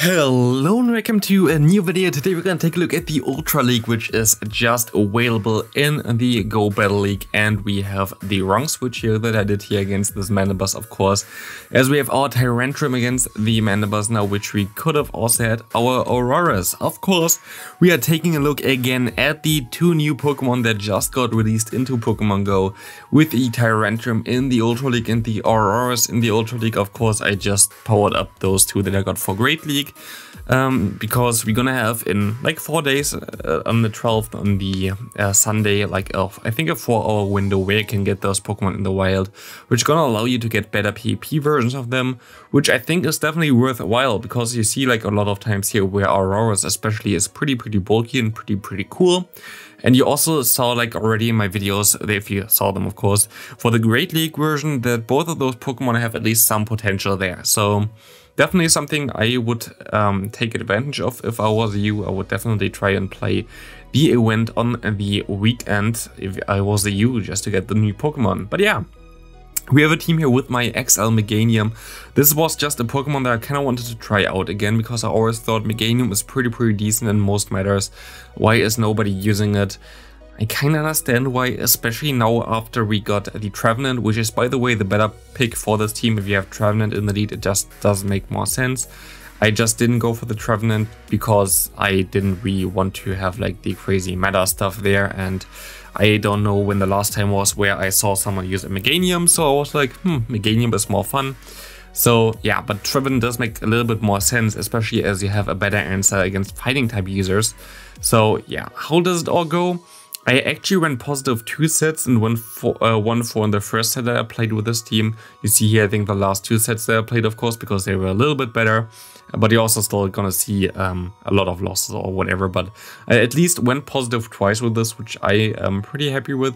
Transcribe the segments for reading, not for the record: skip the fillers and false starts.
Hello and welcome to a new video. Today we're gonna take a look at the Ultra League, which is just available in the Go Battle League, and we have the wrong switch here that I did here against this Mandibus, of course, as we have our Tyrantrum against the Mandibus now, which we could have also had our Auroras. Of course, we are taking a look again at the two new Pokemon that just got released into Pokemon Go, with the Tyrantrum in the Ultra League and the Auroras in the Ultra League. Of course, I just powered up those two that I got for Great League. Because we're gonna have in like 4 days on the 12th on the Sunday, like I think a 4-hour window where you can get those Pokemon in the wild, which is gonna allow you to get better PvP versions of them, which I think is definitely worthwhile, because you see like a lot of times here where Auroras especially is pretty bulky and pretty cool. And you also saw like already in my videos, if you saw them of course, for the Great League version, that both of those Pokemon have at least some potential there. So definitely something I would take advantage of if I was you. I would definitely try and play the event on the weekend if I was you, just to get the new Pokemon. But yeah, we have a team here with my XL Meganium. This was just a Pokemon that I kind of wanted to try out again, because I always thought Meganium is pretty decent in most matters. Why is nobody using it? I kind of understand why, especially now after we got the Trevenant, which is, by the way, the better pick for this team. If you have Trevenant in the lead, it just does make more sense. I just didn't go for the Trevenant because I didn't really want to have like the crazy meta stuff there, and I don't know when the last time was where I saw someone use a Meganium, so I was like, Meganium is more fun. So yeah, but Trevenant does make a little bit more sense, especially as you have a better answer against fighting type users. So yeah, how does it all go? I actually ran positive 2 sets and 1-4 in the first set that I played with this team. You see here, I think the last 2 sets that I played, of course, because they were a little bit better. But you're also still gonna see a lot of losses or whatever. But I at least went positive twice with this, which I am pretty happy with.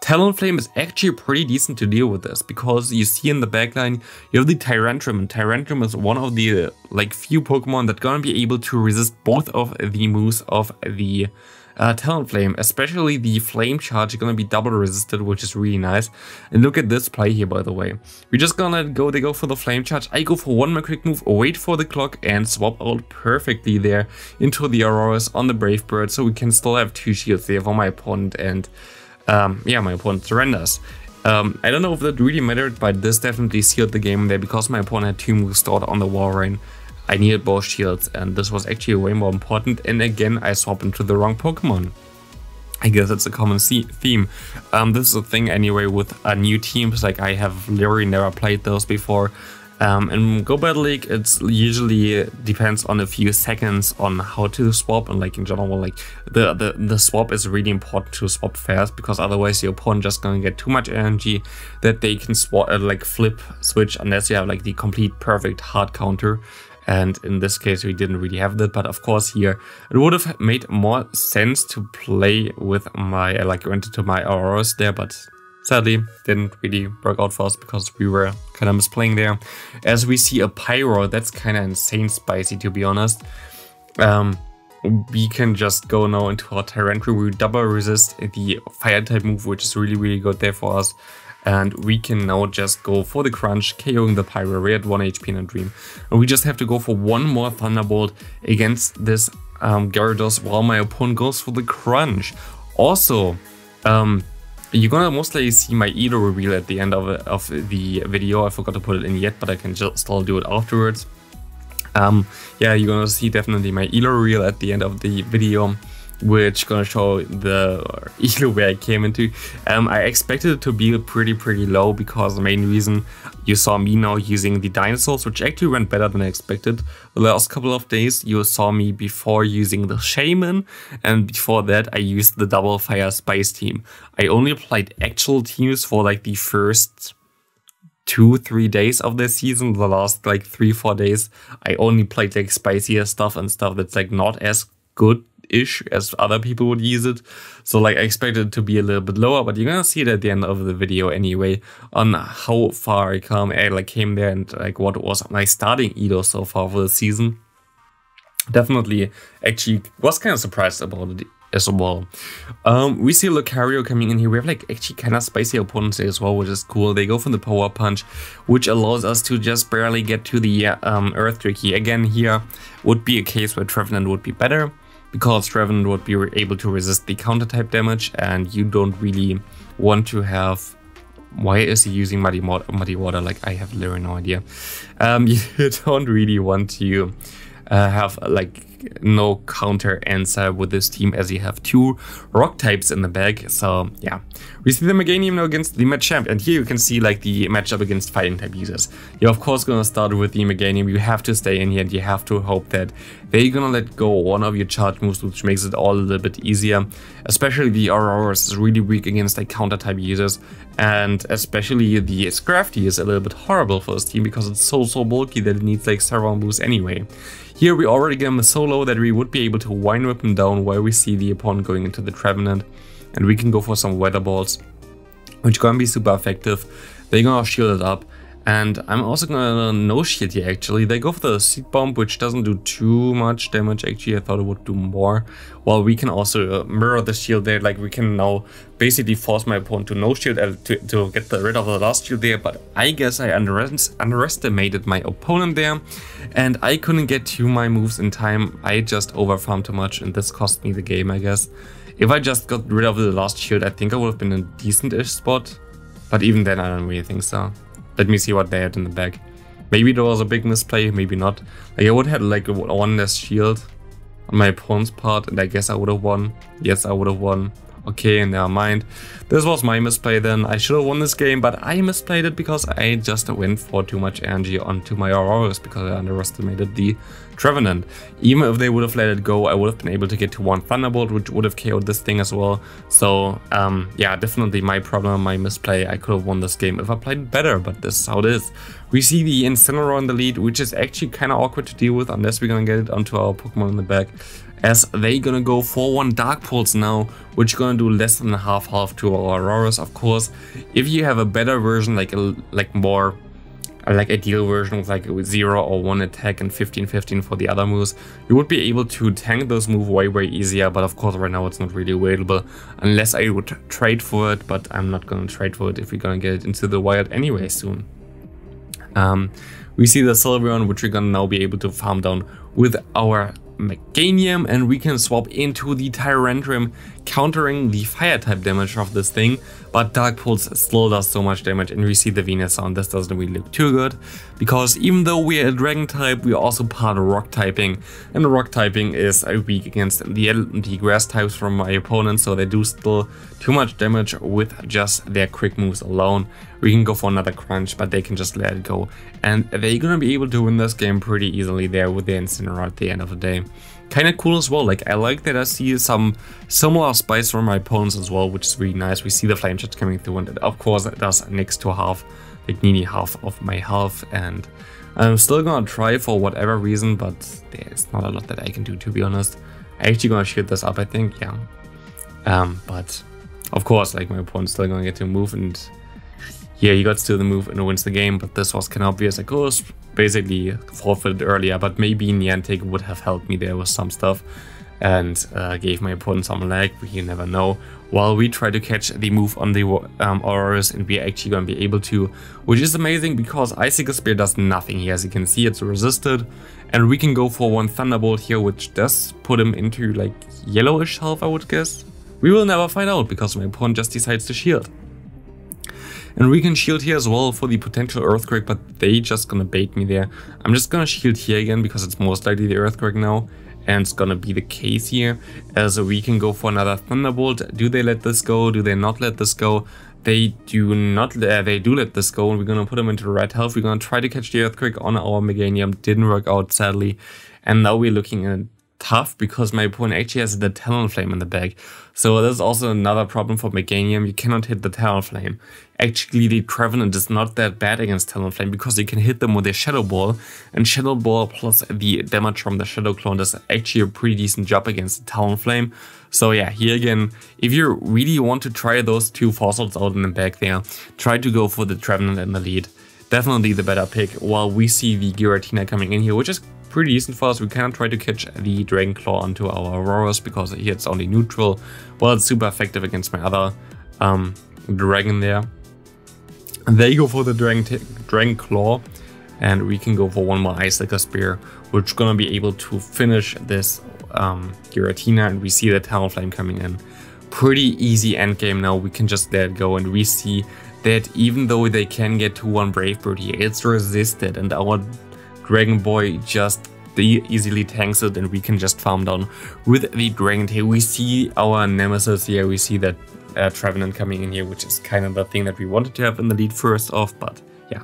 Talonflame is actually pretty decent to deal with this, because you see in the backline you have the Tyrantrum, and Tyrantrum is one of the like few Pokemon that gonna be able to resist both of the moves of the Talonflame, especially the Flame Charge is gonna be double resisted, which is really nice. And look at this play here, by the way. We're just gonna they go for the Flame Charge. I go for one more quick move, wait for the clock, and swap out perfectly there into the Auroras on the Brave Bird, so we can still have 2 shields there for my opponent, and yeah, my opponent surrenders. I don't know if that really mattered, but this definitely sealed the game there, because my opponent had 2 moves stored on the Walrein. I needed both shields, and this was actually way more important. And again, I swapped into the wrong Pokemon. I guess it's a common theme. This is a thing anyway with new teams. Like, I have literally never played those before. In Go Battle League, it's usually depends on a few seconds on how to swap, and like in general, like the swap is really important to swap fast, because otherwise your opponent just gonna get too much energy that they can swap like flip switch, unless you have like the complete perfect hard counter. And in this case, we didn't really have that. But of course, here it would have made more sense to play with my went into my Auroras there, but sadly didn't really work out for us because we were kind of misplaying there. As we see a Pyro, that's kind of insane spicy, to be honest. We can just go now into our Tyrantrum. We double resist the fire type move, which is really good there for us. And we can now just go for the crunch, KOing the Pyro. We're at 1 HP in a dream. And we just have to go for one more Thunderbolt against this Gyarados, while my opponent goes for the crunch. Also, you're gonna most likely see my Elo reveal at the end of the video. I forgot to put it in yet, but I can just still do it afterwards. Yeah, you're gonna see definitely my Elo reveal at the end of the video, which gonna show the Elo where I came into. I expected it to be pretty low, because the main reason you saw me now using the dinosaurs, which actually went better than I expected. The last couple of days you saw me before using the Shaman, and before that I used the Double Fire Spice team. I only played actual teams for like the first 2-3 days of the season. The last like 3-4 days I only played like spicier stuff and stuff that's like not as good-ish as other people would use it. So like I expected it to be a little bit lower, but you're gonna see it at the end of the video anyway on how far I came there, and like what was my starting Elo so far for the season. Definitely actually was kind of surprised about it as well. We see Lucario coming in here. We have like actually kind of spicy opponents here as well, which is cool. They go for the Power Punch, which allows us to just barely get to the Earthquake here. Again, here would be a case where Trevenant would be better, because Trevenant would be able to resist the counter type damage, and you don't really want to have... Why is he using Muddy Water? Like, I have literally no idea. You don't really want to have like no counter answer with this team, as you have 2 rock types in the bag. So yeah, we see the Meganium now against the Machamp, and here you can see like the matchup against fighting type users. You're of course gonna start with the Meganium. You have to stay in here, and you have to hope that they're gonna let go one of your charge moves, which makes it all a little bit easier. Especially the Auroras is really weak against like counter type users, and especially the Scrafty is a little bit horrible for this team because it's so bulky that it needs like several moves anyway. Here we already get him so low that we would be able to Vine Whip him down while we see the opponent going into the Trevenant, and we can go for some Weather Balls, which gonna be super effective. They're gonna shield it up, and I'm also gonna no shield here actually. They go for the Seed Bomb, which doesn't do too much damage actually. I thought it would do more. While we can also mirror the shield there, like we can now basically force my opponent to no shield to get rid of the last shield there, but I guess I underestimated my opponent there, and I couldn't get to my moves in time. I just overfarmed too much, and this cost me the game, I guess. If I just got rid of the last shield, I think I would have been in a decent-ish spot, but even then I don't really think so. Let me see what they had in the bag. Maybe there was a big misplay, maybe not. Like I would have had like one less shield on my opponent's part, and I guess I would have won. Yes, I would have won. Okay, never mind. This was my misplay then. I should have won this game, but I misplayed it because I just went for too much energy onto my Auroras because I underestimated the Trevenant. Even if they would have let it go, I would have been able to get to 1 Thunderbolt, which would have KO'd this thing as well. So yeah, definitely my problem, my misplay. I could have won this game if I played better, but this is how it is. We see the Incineroar in the lead, which is actually kind of awkward to deal with unless we're gonna get it onto our Pokemon in the back, as they gonna go for 1 Dark Pulse now, which gonna do less than half health to our Auroras. Of course, if you have a better version, like more ideal version with like 0 or 1 attack and 15-15 for the other moves, you would be able to tank those moves way easier. But of course right now it's not really available unless I would trade for it, but I'm not gonna trade for it if we're gonna get it into the wild anyway soon. We see the Sylveon, which we're gonna now be able to farm down with our Meganium, and we can swap into the Tyrantrum, countering the fire type damage of this thing, but Dark Pulse still does so much damage, and we see the Venusaur. This doesn't really look too good, because even though we are a Dragon type, we are also part of Rock typing, and Rock typing is weak against the Grass types from my opponent, so they do still too much damage with just their quick moves alone. We can go for another Crunch, but they can just let it go, and they're gonna be able to win this game pretty easily there with the Incineroar at the end of the day. Kinda cool as well. Like, I like that I see some similar spice from my opponents as well, which is really nice. We see the Flame Charge coming through, and of course it does next to half, like nearly half of my health, and I'm still gonna try for whatever reason, but there's not a lot that I can do, to be honest. I'm actually gonna shoot this up, I think, yeah. But of course, like, my opponent's still gonna get to move, and yeah, he got to the move and wins the game, but this was kind of obvious. Like, was basically forfeited earlier, but maybe Niantic would have helped me there with some stuff and gave my opponent some lag, but you never know. While we try to catch the move on the Auroras, and we're actually going to be able to, which is amazing because Icicle Spear does nothing here. As you can see, it's resisted, and we can go for 1 Thunderbolt here, which does put him into like yellowish health, I would guess. We will never find out because my opponent just decides to shield. And we can shield here as well for the potential Earthquake, but they just gonna bait me there. I'm just gonna shield here again because it's most likely the Earthquake now, and it's gonna be the case here, as we can go for another Thunderbolt. Do they let this go? Do they not let this go? They do not. They do let this go, and we're gonna put them into red health. We're gonna try to catch the Earthquake on our Meganium. Didn't work out, sadly, and now we're looking at tough because my opponent actually has the Talonflame in the bag. So there's also another problem for Meganium. You cannot hit the Talonflame. Actually, the Trevenant is not that bad against Talonflame because you can hit them with their Shadow Ball, and Shadow Ball plus the damage from the Shadow Clone does actually a pretty decent job against the Talonflame. So yeah, here again, if you really want to try those 2 fossils out in the back there, try to go for the Trevenant in the lead. Definitely the better pick, while we see the Giratina coming in here, which is pretty decent for us. We cannot try to catch the Dragon Claw onto our Auroras because here it's only neutral. Well, it's super effective against my other dragon there. And they go for the Dragon Claw, and we can go for one more Ice Licker Spear, which is gonna be able to finish this Giratina, and we see the Talonflame coming in. Pretty easy endgame now, we can just let it go, and we see that even though they can get to one Brave Bird here, it's resisted, and our Dragon Boy just easily tanks it, and we can just farm down with the Dragon Tail. We see our Nemesis here, we see that Trevenant coming in here, which is kind of the thing that we wanted to have in the lead first off, but yeah,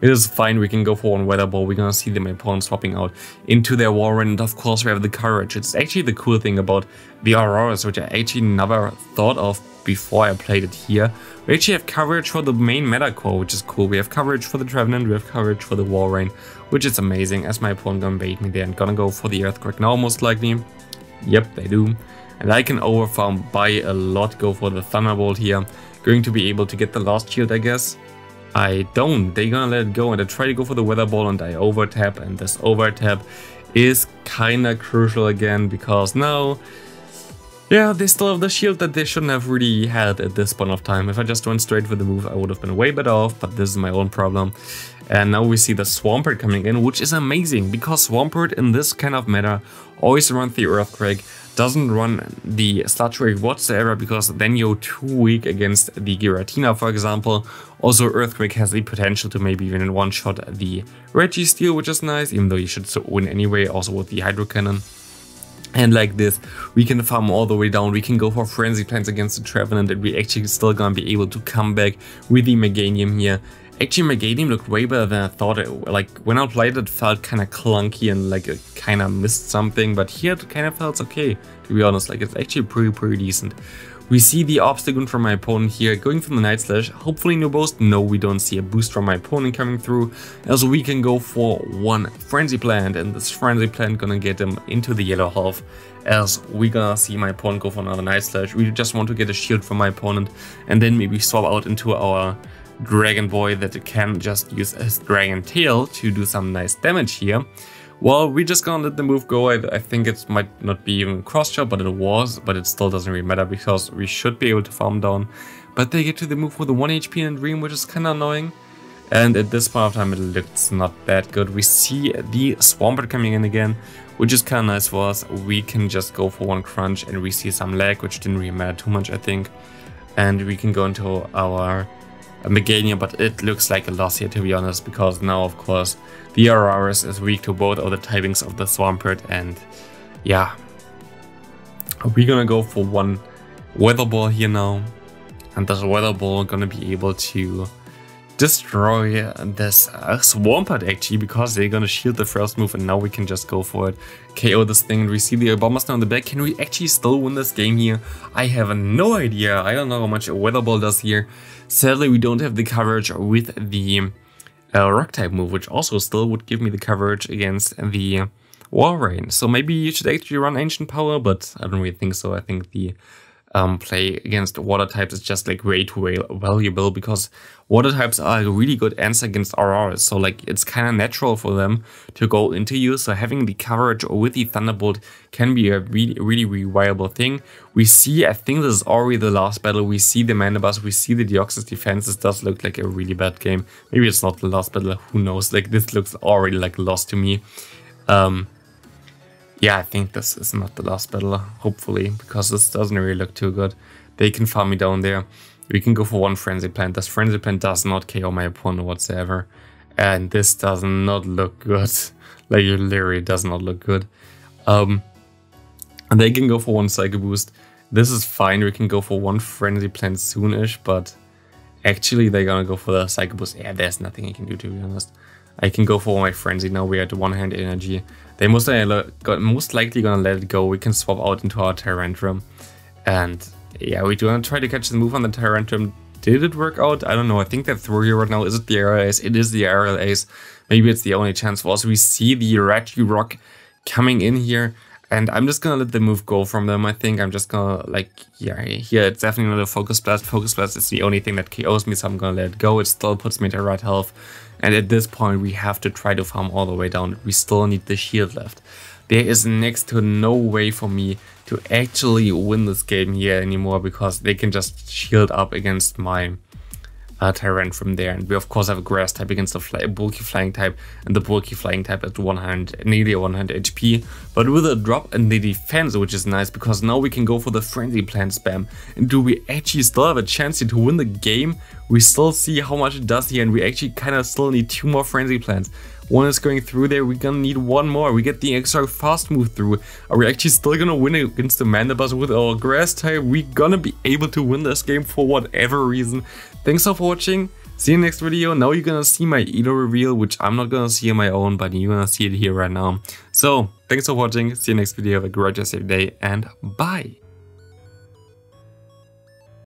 it is fine. We can go for one Weather Ball. We're gonna see my opponent swapping out into their Warren, and of course we have the Courage. It's actually the cool thing about the Auroras, which I actually never thought of before I played it here. We actually have coverage for the main meta core, which is cool. We have coverage for the Trevenant, we have coverage for the Warren, which is amazing, as my opponent gonna bait me there and gonna go for the Earthquake now, most likely. Yep, they do. And I can overfarm by a lot, go for the Thunderbolt here. Going to be able to get the last shield, I guess. I don't. They're gonna let it go, and I try to go for the Weather Ball, and I overtap, and this overtap is kinda crucial again, because now, yeah, they still have the shield that they shouldn't have really had at this point of time. If I just went straight for the move, I would have been way better off, but this is my own problem. And now we see the Swampert coming in, which is amazing, because Swampert in this kind of meta always runs the Earthquake, doesn't run the Sludge Wave whatsoever, because then you're too weak against the Giratina, for example. Also, Earthquake has the potential to maybe even one-shot the Registeel, which is nice, even though you should win anyway, also with the Hydro Cannon. And like this, we can farm all the way down, we can go for Frenzy Plants against the Trevenant, and we actually still gonna be able to come back with the Meganium here. Actually, Meganium looked way better than I thought. Like, when I played it felt kind of clunky and like it kind of missed something, but here it kind of felt okay, to be honest. Like, it's actually pretty decent. We see the Obstagoon from my opponent here, going for the Night Slash. Hopefully no boost. No, we don't see a boost from my opponent coming through. Also, we can go for one Frenzy Plant, and this Frenzy Plant gonna get him into the yellow half, as we gonna see my opponent go for another Night Slash. We just want to get a shield from my opponent, and then maybe swap out into our Dragon Boy that can just use his Dragon Tail to do some nice damage here. Well, we're just gonna let the move go. I think it might not be even cross chop, but it was, but it still doesn't really matter because we should be able to farm down. But they get to the move with the 1 HP in Dream, which is kind of annoying. And at this point of time, it looks not that good. We see the Swampert coming in again, which is kind of nice for us. We can just go for one Crunch, and we see some lag, which didn't really matter too much, I think. And we can go into our Meganium, but it looks like a loss here, to be honest, because now, of course, the Auroras is weak to both of the typings of the Swampert, and yeah. We're gonna go for one Weather Ball here now, and this Weather Ball gonna be able to destroy this Swampert actually, because they're gonna shield the first move, and now we can just go for it, KO this thing, and we see the Bombers now in the back. Can we actually still win this game here? I have no idea. I don't know how much a Weather Ball does here. Sadly, we don't have the coverage with the Rock type move, which also still would give me the coverage against the Walrein. So maybe you should actually run Ancient Power, but I don't really think so. I think the play against water types is just like way too valuable, because water types are a really good answer against Auroras. So like it's kind of natural for them to go into you. So having the coverage with the Thunderbolt can be a really viable thing. We see, I think this is already the last battle. We see the Mandibus, we see the Deoxys defense. This does look like a really bad game. Maybe it's not the last battle, who knows. Like this looks already like a loss to me. Yeah, I think this is not the last battle, hopefully, because this doesn't really look too good. They can farm me down there. We can go for one Frenzy Plant. This Frenzy Plant does not KO my opponent whatsoever. And this does not look good. Like, it literally does not look good. And they can go for one Psycho Boost. This is fine. We can go for one Frenzy Plant soonish, but actually they're gonna go for the Psycho Boost. Yeah, there's nothing I can do, to be honest. I can go for my Frenzy now. We are at one-hand energy. They most likely gonna let it go. We can swap out into our Tyrantrum. And yeah, we do want to try to catch the move on the Tyrantrum. Did it work out? I don't know. I think they're through here right now. Is it the Aerial Ace? It is the Aerial Ace. Maybe it's the only chance for us. We see the Regirock coming in here. And I'm just gonna let the move go from them, I think. I'm just gonna, like, yeah, here it's definitely not a Focus Blast. Focus Blast is the only thing that KOs me, so I'm gonna let it go. It still puts me at the right health. And at this point we have to try to farm all the way down. We still need the shield left. There is next to no way for me to actually win this game here anymore, because they can just shield up against my Tyrant from there. And we of course have a grass type against the bulky flying type, and the bulky flying type at nearly 100 HP, but with a drop in the defense, which is nice because now we can go for the frenzy plant spam. And do we actually still have a chance here to win the game? We still see how much it does here, and we actually kind of still need 2 more frenzy plants. One is going through there, we're gonna need 1 more. We get the extra fast move through. Are we actually still gonna win against the Mandibus with our grass type? We're gonna be able to win this game for whatever reason. Thanks for watching, see you next video. Now you're gonna see my Elo reveal, which I'm not gonna see on my own, but you're gonna see it here right now. So, thanks for watching, see you next video, have a great rest of your day, and bye!